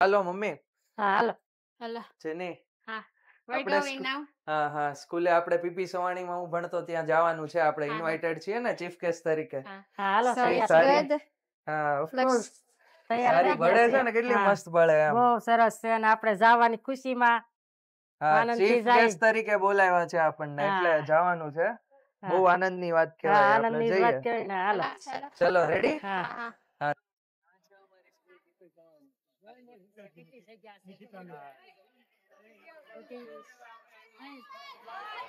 હાલો mummy. હા હાલો હાલો. જેની હા. Where going now? હા સ્કૂલે આપણે પીપી સવાણીમાં હું ભણતો ત્યાં જવાનું છે. આપણે હા. ઇન્વાઇટેડ છીએ ને ચીફ ગેસ્ટ તરીકે. હા હાલો So it's સારી. good. હા ઓફ Looks કોર્સ. તૈયાર સારી થઈ બળે ગયા છે ને કેટલી હા. મસ્ત બળે એમ. બહુ સરસ છે અને આપણે જવાની ખુશીમાં હા આનંદથી ચીફ જાય. ગેસ્ટ તરીકે બોલાવ્યા છે આપણને એટલે હા. જવાનું છે. બહુ હા. આનંદની વાત હા કહેવાય. આપણે આનંદની જઈએ. વાત કહેવાય ને હાલો ચલો રેડી. હા હા.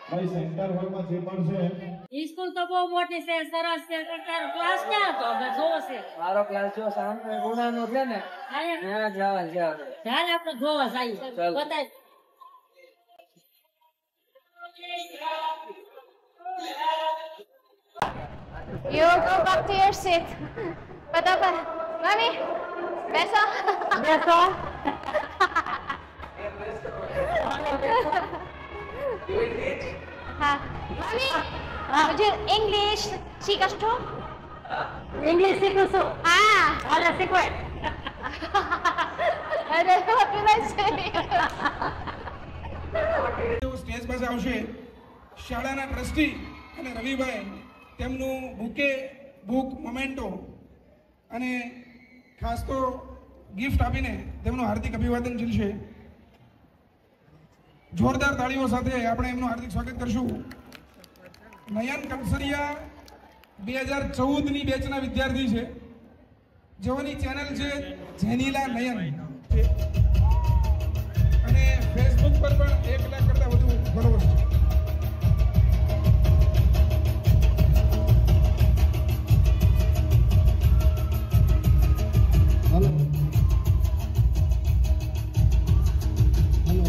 ભાઈ સેન્ટર હોલમાં જે પણ છે સ્કૂલ તો બહુ મોટી છે સરસ છે તારો ક્લાસ ક્યાં હતો અમે જોવો છે મારો ક્લાસ જો સામે ગુણાનો છે ને ત્યાં જવાનું છે આપણે. ચાલ આપણે જોવા જઈએ બતાય You go back to your seat. Patapa. Mami. Beso. બેસો हाँ. Mami. मुझे English सीखा છો? ઇંગ્લિશ શીખું છું हाँ. હાલે શીખવાય અરે what will I say? Stage પાસે આવશે શાળાના ટ્રસ્ટી અને રવિભાઈ તેમનું બુક મોમેન્ટો અને ખાસ તો ગિફ્ટ આપીને તેમનું હાર્દિક અભિવાદન ઝીલશે. જોરદાર તાળીઓ સાથે આપણે એમનું હાર્દિક સ્વાગત કરશું. નયન કંસરિયા 2014ની બેચના વિદ્યાર્થી છે જેઓની ચેનલ છે જેનીલા નયન અને ફેસબુક પર પણ 1 લાખ કરતા વધુ ફોલોવર્સ છે. હેલો હેલો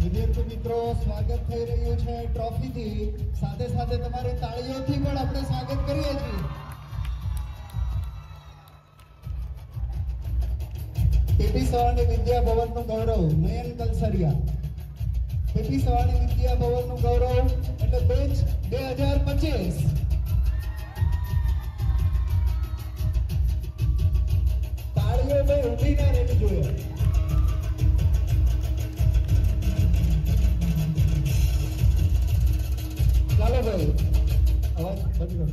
વિદ્યાર્થી મિત્રો સ્વાગત થઈ રહ્યું છે ટ્રોફીથી સાથે સાથે તમારી તાળીઓથી પણ આપણે સ્વાગત કરીએ છીએ. પીપી સવાણી વિદ્યા ભવનનું ગૌરવ નયન કલસરિયા. પીપી સવાણી વિદ્યા ભવનનું ગૌરવ એટલે બેચ 2025. તાળીઓ ભાઈ ઊભી ના રહેવી જોઈએ. ચાલો ભાઈ અવાજ બંધ કરો.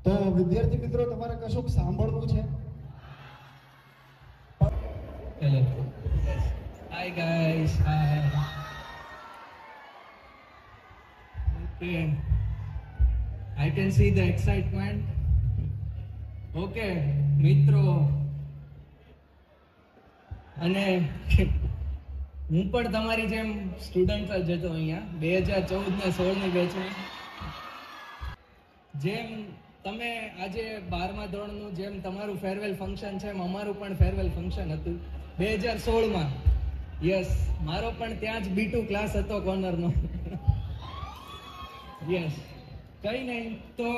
તો વિદ્યાર્થી મિત્રો તમારે કશુંક સાંભળવું છે? Hello. Hi guys. Hi. Okay. I can see the excitement. Okay, મિત્રો અને હું પણ તમારી જેમ સ્ટુડન્ટ જ હતો અહીંયા 2014 ને 16ની બેચમાં. જેમ તમે આજે 12મા ધોરણનું જેમ તમારું ફેરવેલ ફંક્શન છે એમ અમારું પણ ફેરવેલ ફંક્શન હતું 2016માં. યસ, મારો પણ ત્યાં જ B2 ક્લાસ હતો કોર્નરનો. યસ, કઈ નહીં તો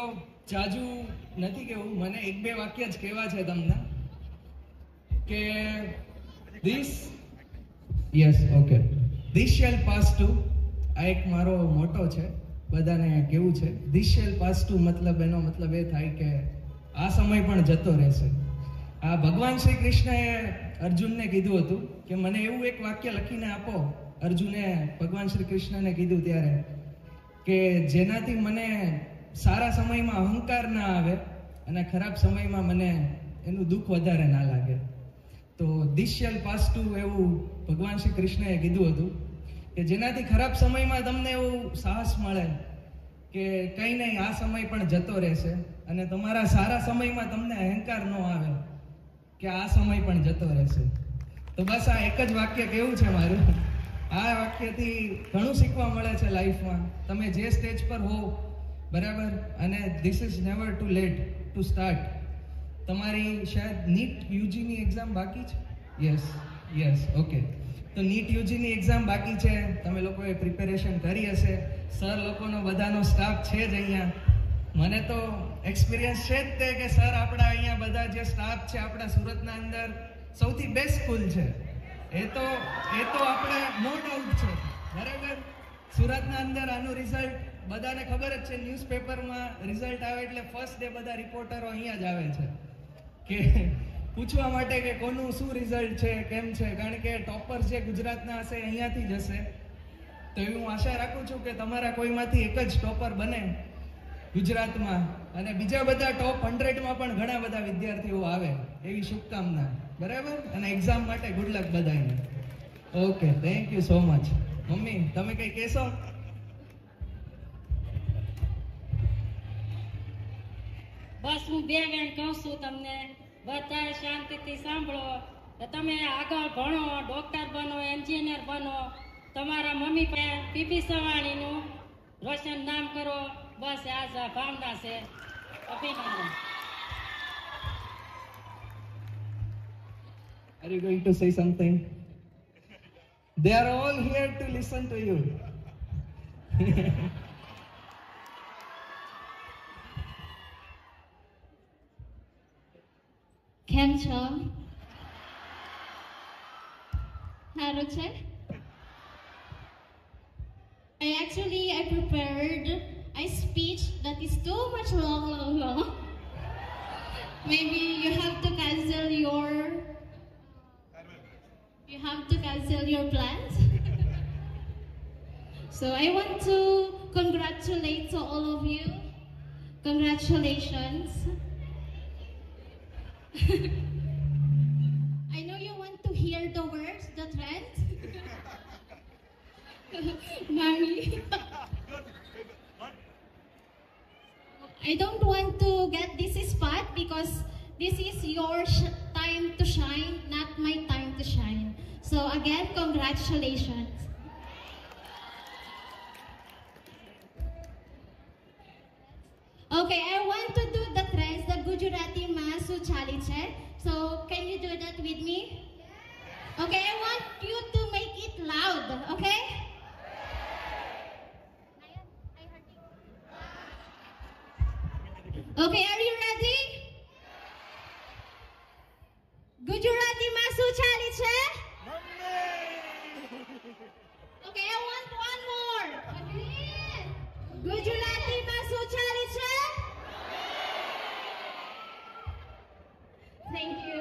જાજુ નથી કેવું, મને 1-2 વાક્ય જ કહેવા છે તમને કે ધીસ શેલ પાસ ટુ. આ એક મારો મોટો છે, બધાને કેવું છે ધીસ શેલ પાસ ટુ. મતલબ એનો મતલબ એ થાય કે આ સમય પણ જતો રહેશે. આ ભગવાન શ્રી કૃષ્ણએ અર્જુનને કીધું હતું કે મને એવું એક વાક્ય લખીને આપો. અર્જુને ભગવાન શ્રી કૃષ્ણને કીધું ત્યારે કે જેનાથી મને સારા સમયમાં અહંકાર ના આવે અને ખરાબ સમયમાં મને એનું દુઃખ વધારે ના લાગે. તો ધીસ શેલ પાસ ટુ એવું ભગવાન શ્રી કૃષ્ણએ કીધું હતું કે જેનાથી ખરાબ સમયમાં તમને એવું સાહસ મળે કે કંઈ નહીં, આ સમય પણ જતો રહેશે. અને તમારા સારા સમયમાં તમને અહંકાર ન આવે કે આ સમય પણ જતો રહેશે. તો બસ આ એક જ વાક્ય કેવું છે મારું. આ વાક્યથી ઘણું શીખવા મળે છે લાઈફમાં. તમે જે સ્ટેજ પર હો, બરાબર, અને this is never too late to start. તમારી શાયદ નીટ યુજીની એક્ઝામ બાકી છે. Yes okay. તો નીટ યુજીની એક્ઝામ બાકી છે, તમે લોકોએ પ્રિપેરેશન કરી હશે. સર લોકોનો બધાનો સ્ટાફ છે જ અહીંયા. મને તો એક્સપિરિયન્સ છે જ તે કે સર આપણા અહીંયા બધા જે સ્ટાફ છે આપણા સુરતના અંદર સૌથી બેસ્ટ સ્કૂલ છે. એ તો આપણે નો ડાઉટ છે, બરાબર. સુરતના અંદર આનું રિઝલ્ટ બધાને ખબર જ છે ન્યૂઝપેપરમાં રિઝલ્ટ આવે એટલે ફર્સ્ટ ડે બધા રિપોર્ટરો અહીંયા જ આવે છે કે પૂછવા માટે કે કોનું શું રિઝલ્ટ છે, કેમ છે, કારણ કે ટોપર જે ગુજરાતના હશે અહીંયાથી જ હશે. તો એવી હું આશા રાખું છું કે તમારા કોઈમાંથી એક જ ટોપર બને ગુજરાતમાં, અને બીજા બધા ટોપ 100માં પણ ઘણા બધા વિદ્યાર્થીઓ આવે એવી શુભકામના. બરાબર? અને એક્ઝામ માટે ગુડ લક બધાને. Okay, thank you so much. Mummy તમે કઈ કહેશો? બસ હું બે વેણ કહું છું તમને, બધા શાંતિથી સાંભળો. તમે આગળ ભણો, ડોક્ટર બનો, એન્જિનિયર બનો, તમારા મમ્મી પીપી સવાણીનું રોશન નામ કરો. બસ આ જ ભાવના છે. અભિનંદન. Are you going to say something? They are all here to listen to you. કેમ છો? સારું છે? I prepared a speech that is too much long. Maybe you have to cancel your plans. So I want to congratulate to all of you. Congratulations. I know you want to hear the words, the trend. Mommy. I don't want to get this spot because this is your time to shine, not my time to shine. So again, congratulations. Okay, I want to do the trends, the Gujarati Masu Chaliche. So can you do that with me? Okay, I want you to make it loud, okay? Okay, are you ready? Gujarati Masu Chaliche. Okay, I want one more. Gujarati Masu Chaliche. Thank you.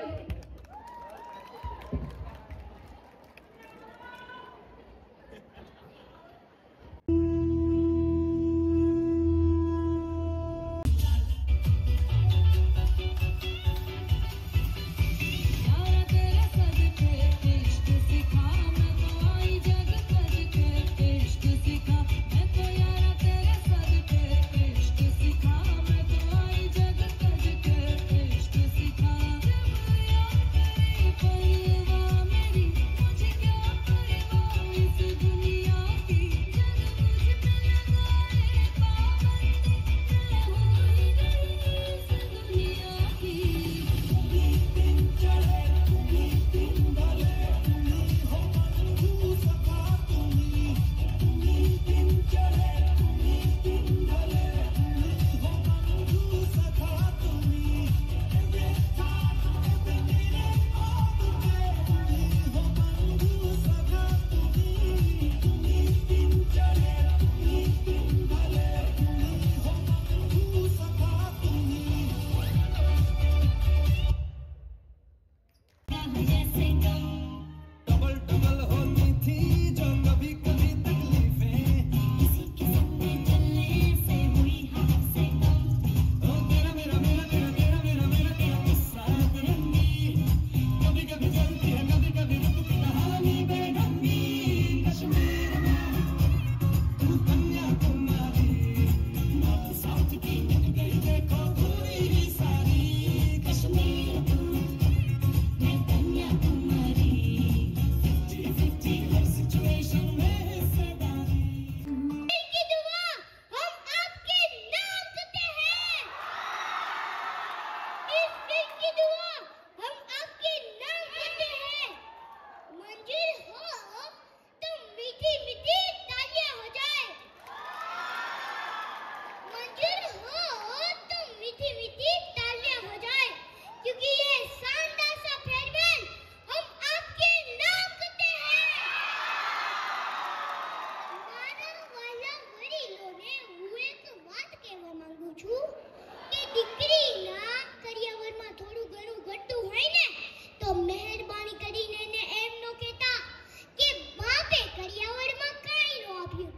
દીકરીના કરિયાવરમાં થોડું ઘણું ઘટતું હોય ને તો મહેરબાની કરીને એને એમ નો કહેતા કે બાપે કરિયાવરમાં કાંઈ નો આપ્યું,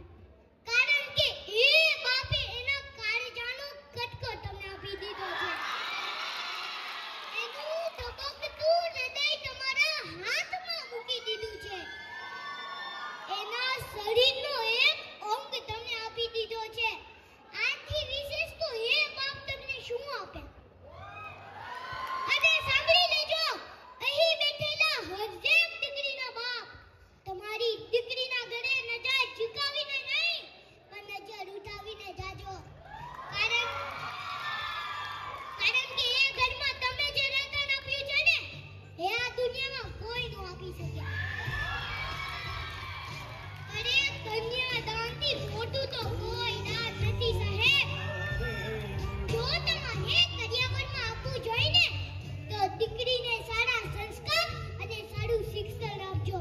કારણ કે એ બાપે એના કાળજાનો કટકો તમને આપી દીધો છે. એનું ધબકતું હૃદય તમારા હાથમાં મૂકી દીધું છે. એના શરીરનો એક અંગ તમને આપી દીધો છે. આથી વિશેષ તો એ બાપ તમને શું આપે? અને સાંભળી લેજો, અહીં બેઠેલા હરજેક દીકરીના બાપ તમારી દીકરીના ઘરે નજર ઝુકાવીને નહીં પણ નજર ઉઠાવીને જાજો, કારણ કે એ ઘરમાં તમે જે રતન આપ્યું છે ને એ આ દુનિયામાં કોઈ ન આપી શકે. અરે કન્યાદાનથી મોટું તો કોઈ દાન નથી સાહેબ. જો તમારે કરિયાવરમાં આપવું જોઈએ ને તો દીકરીને સારા સંસ્કાર અને સારું શિક્ષણ આપજો.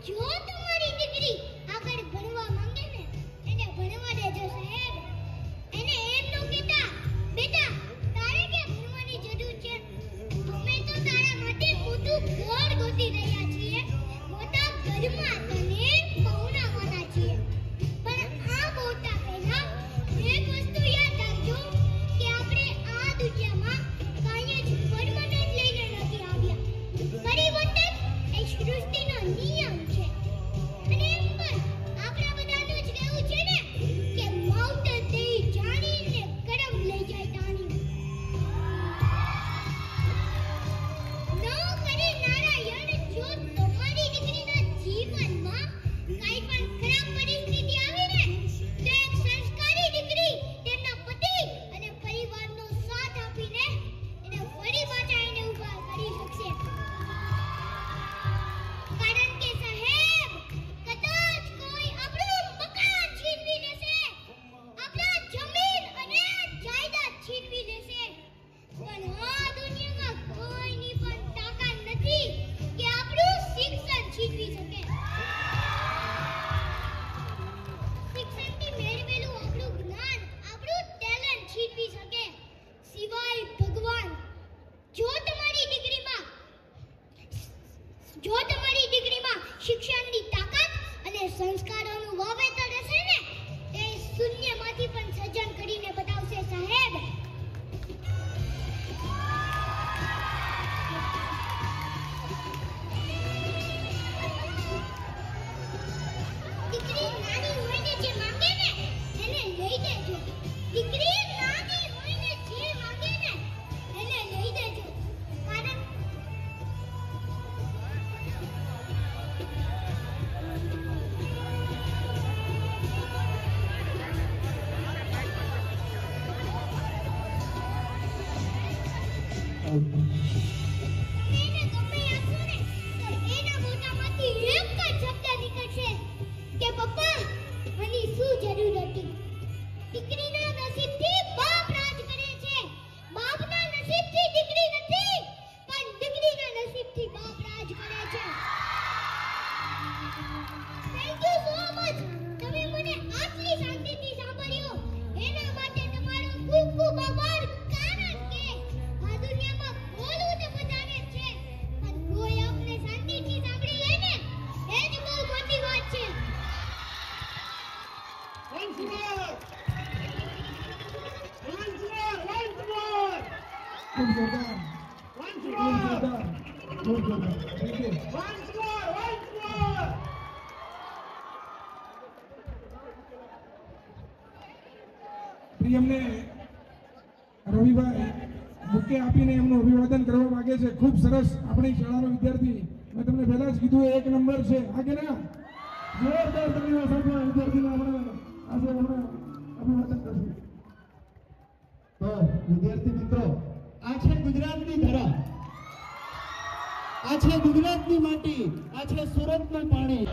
જો તમારી દીકરી આગળ ભણવા માંગે ને એને ભણવા દેજો સાહેબ. એને એમ નો કહેતા બેટા તારે કે ભણવાની જરૂર છે, અમે તો તારા માટે મોટું ઘર ગોતી રહ્યા છીએ, મોટા ઘરમાં તને પહોંચાડવાના છીએ. પણ આ મોટા પહેલા એક વસ્તુ યાદ રાખજો કે આપણે આ દુનિયામાં કાંઈ જ પરમનન્ટ લઈને નથી આવ્યા. પરિવર્તન એ સૃષ્ટિનો નિયમ છે. અને એમ પણ આપણા બધાનું જ કહેવું છે ને કે માવતર તે જાણીને કરમ લઈ જાય તાણી. ન કરે નારાયણ, જો તમારી દીકરીના જીવનમાં કાંઈ પણ ખરાબ પરિસ્થિતિ આવી ને તો એક સંસ્કારી દીકરી તેમના પતિ અને પરિવારનો સાથ આપીને એને ફરી પાછા એને ઊભા કરી શકશે. કારણ કે સાહેબ કદાચ કોઈ આપણું મકાન છીનવી લેશે, આપણા જમીન અને જાયદાદ છીનવી લેશે, પણ આ દુનિયામાં કોઈની પણ તાકાત નથી કે આપણું શિક્ષણ છીનવી શકે. શિક્ષણથી મેળવેલું આપણું જ્ઞાન, આપણું ટેલેન્ટ છીનવી શકે સિવાય ભગવાન. જો તમારી દીકરીમાં શિક્ષણની તાકાત અને સંસ્કારોનું વાવેતર હશે ને તે શૂન્યમાંથી પણ સર્જન કરીને બતાવશે સાહેબ. દીકરી નાની હોઈને જે માંગે ને એને લઈ દેજો. દીકરી નાની હોઈને જે માંગે ને એને લઈ દેજો. કારણ એને ગમે આપશો ને તો એના મોઢામાંથી એક જ શબ્દ નીકળશે કે પપ્પા આની શું જરૂર હતી. દીકરીના નસીબથી બાપ રાજ કરે છે, બાપના નસીબથી દીકરી નથી પણ દીકરીના નસીબથી બાપ રાજ કરે છે. Thank you so much. તમે મને આટલી શાંતિથી સાંભળ્યો એના માટે તમારો ખૂબ ખૂબ આભાર. કારણ કે આ દુનિયામાં બોલવું તો બધાને જ છે પણ કોઈ આપણે શાંતિથી સાંભળી લે ને એ જ બહુ મોટી વાત છે. ખૂબ જોરદાર. ખૂબ જોરદાર. Thank you. પ્રિયમને રવિભાઈ બુકે આપીને એમનું અભિવાદન કરવા માંગે છે. ખૂબ સરસ આપણી શાળાનો વિદ્યાર્થી. મેં તમને પહેલા જ કીધું 1 નંબર છે. હા કે ના? જોરદાર તાળીઓ સાથે આ વિદ્યાર્થીને આપણે આજે અભિવાદન કરશું. તો વિદ્યાર્થી મિત્રો, આ છે ગુજરાતની ધરા, આ છે ગુજરાતની માટી, આ છે સુરતનું પાણી.